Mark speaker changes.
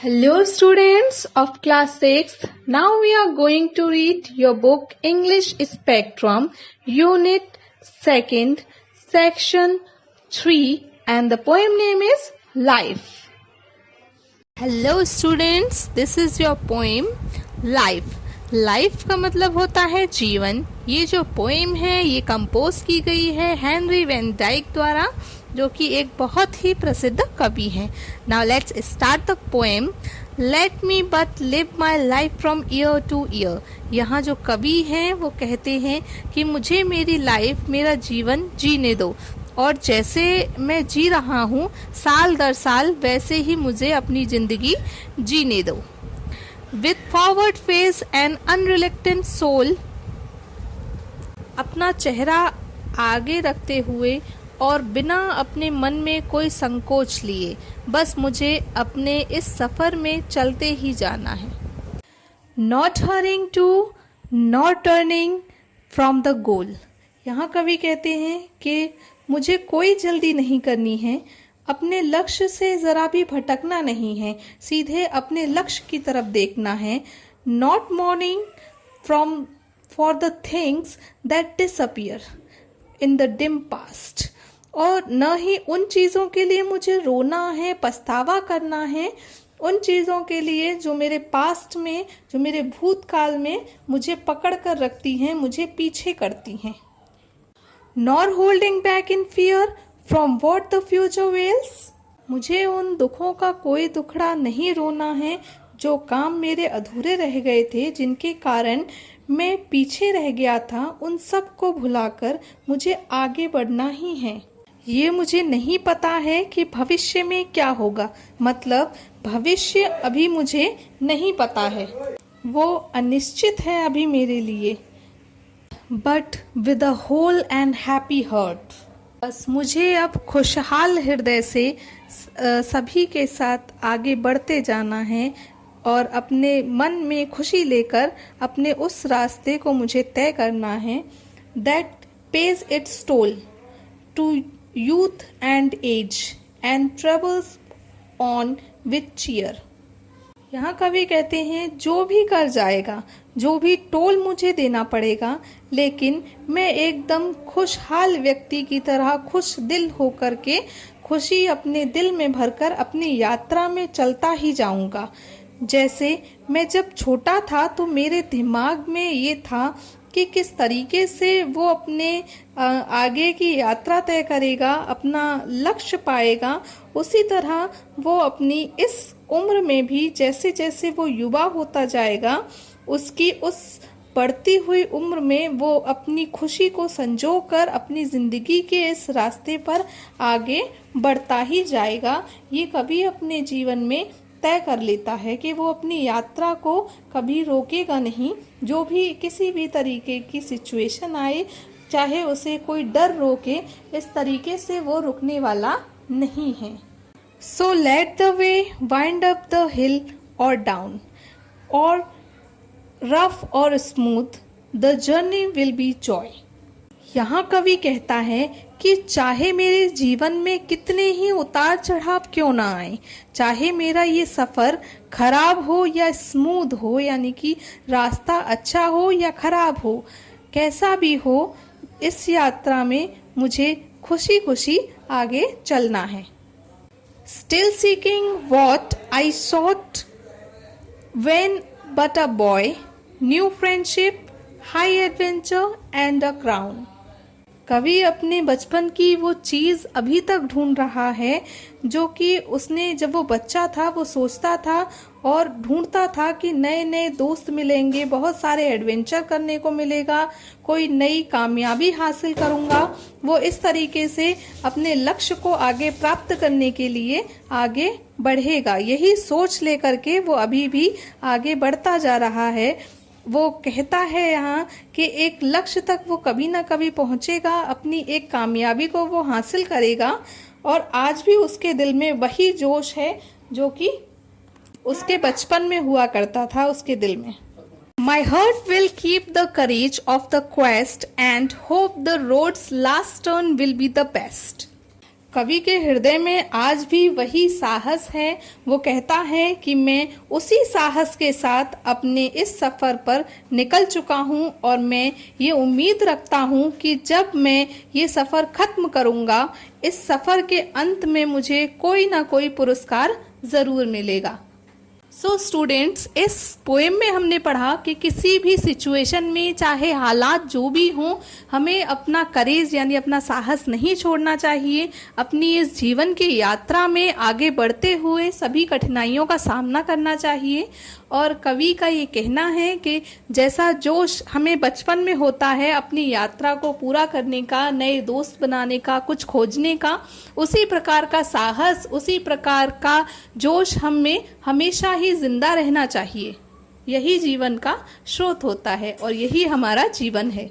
Speaker 1: Hello students of class 6. Now we are going to read your book English Spectrum, Unit 2nd, Section 3 and the poem name is Life.
Speaker 2: Hello students, this is your poem life. Life का मतलब होता है जीवन। ये जो poem है ये compose की गई है हेनरी वैन डाइक द्वारा, जो कि एक बहुत ही प्रसिद्ध कवि हैं। Now let's start the poem. Let me but live my life from year two year. यहाँ जो कवि हैं वो कहते हैं कि मुझे मेरी लाइफ, मेरा जीवन जीने दो, और जैसे मैं जी रहा हूँ साल दर साल वैसे ही मुझे अपनी जिंदगी जीने दो। With forward face and unreluctant soul, अपना चेहरा आगे रखते हुए और बिना अपने मन में कोई संकोच लिए, बस मुझे अपने इस सफ़र में चलते ही जाना है। Not hurrying to, not turning from the goal. यहाँ कवि कहते हैं कि मुझे कोई जल्दी नहीं करनी है, अपने लक्ष्य से ज़रा भी भटकना नहीं है, सीधे अपने लक्ष्य की तरफ देखना है। Not morning from for the things that disappear in the dim past, और न ही उन चीज़ों के लिए मुझे रोना है, पछतावा करना है, उन चीज़ों के लिए जो मेरे पास्ट में, जो मेरे भूतकाल में मुझे पकड़ कर रखती हैं, मुझे पीछे करती हैं। Nor holding back in fear from what the future wills, मुझे उन दुखों का कोई दुखड़ा नहीं रोना है जो काम मेरे अधूरे रह गए थे, जिनके कारण मैं पीछे रह गया था। उन सब को भुलाकर मुझे आगे बढ़ना ही है। ये मुझे नहीं पता है कि भविष्य में क्या होगा, मतलब भविष्य अभी मुझे नहीं पता है, वो अनिश्चित है अभी मेरे लिए। But with a whole and happy heart, बस मुझे अब खुशहाल हृदय से सभी के साथ आगे बढ़ते जाना है और अपने मन में खुशी लेकर अपने उस रास्ते को मुझे तय करना है। That pays its toll to youth and age and travels on with cheer. यहाँ कवि कहते हैं जो भी कर जाएगा, जो भी टोल मुझे देना पड़ेगा, लेकिन मैं एकदम खुशहाल व्यक्ति की तरह खुश दिल होकर के, खुशी अपने दिल में भरकर अपनी यात्रा में चलता ही जाऊंगा। जैसे मैं जब छोटा था तो मेरे दिमाग में ये था कि किस तरीके से वो अपने आगे की यात्रा तय करेगा, अपना लक्ष्य पाएगा, उसी तरह वो अपनी इस उम्र में भी जैसे जैसे वो युवा होता जाएगा, उसकी उस बढ़ती हुई उम्र में वो अपनी खुशी को संजो कर अपनी ज़िंदगी के इस रास्ते पर आगे बढ़ता ही जाएगा। ये कभी अपने जीवन में तय कर लेता है कि वो अपनी यात्रा को कभी रोकेगा नहीं। जो भी किसी भी तरीके की सिचुएशन आए, चाहे उसे कोई डर रोके, इस तरीके से वो रुकने वाला नहीं है। So let the way wind up the हिल और डाउन, और रफ और smooth, the journey will be Joy. यहाँ कवि कहता है कि चाहे मेरे जीवन में कितने ही उतार चढ़ाव क्यों ना आए, चाहे मेरा ये सफ़र खराब हो या स्मूथ हो, यानी कि रास्ता अच्छा हो या खराब हो, कैसा भी हो, इस यात्रा में मुझे खुशी खुशी आगे चलना है। Still seeking what I sought when but a boy, new friendship, high adventure and a crown। कवि अपने बचपन की वो चीज़ अभी तक ढूंढ रहा है जो कि उसने जब वो बच्चा था वो सोचता था और ढूंढता था कि नए नए दोस्त मिलेंगे, बहुत सारे एडवेंचर करने को मिलेगा, कोई नई कामयाबी हासिल करूंगा। वो इस तरीके से अपने लक्ष्य को आगे प्राप्त करने के लिए आगे बढ़ेगा। यही सोच लेकर के वो अभी भी आगे बढ़ता जा रहा है। वो कहता है यहाँ कि एक लक्ष्य तक वो कभी ना कभी पहुँचेगा, अपनी एक कामयाबी को वो हासिल करेगा, और आज भी उसके दिल में वही जोश है जो कि उसके बचपन में हुआ करता था उसके दिल में। My heart will keep the courage of the quest and hope the road's last turn will be the best। कवि के हृदय में आज भी वही साहस है। वो कहता है कि मैं उसी साहस के साथ अपने इस सफर पर निकल चुका हूँ और मैं ये उम्मीद रखता हूँ कि जब मैं ये सफर खत्म करूँगा, इस सफर के अंत में मुझे कोई ना कोई पुरस्कार जरूर मिलेगा। सो स्टूडेंट्स, इस पोएम में हमने पढ़ा कि किसी भी सिचुएशन में, चाहे हालात जो भी हों, हमें अपना करेज यानी अपना साहस नहीं छोड़ना चाहिए। अपनी इस जीवन की यात्रा में आगे बढ़ते हुए सभी कठिनाइयों का सामना करना चाहिए। और कवि का ये कहना है कि जैसा जोश हमें बचपन में होता है अपनी यात्रा को पूरा करने का, नए दोस्त बनाने का, कुछ खोजने का, उसी प्रकार का साहस, उसी प्रकार का जोश हम में हमेशा ही जिंदा रहना चाहिए। यही जीवन का स्रोत होता है और यही हमारा जीवन है।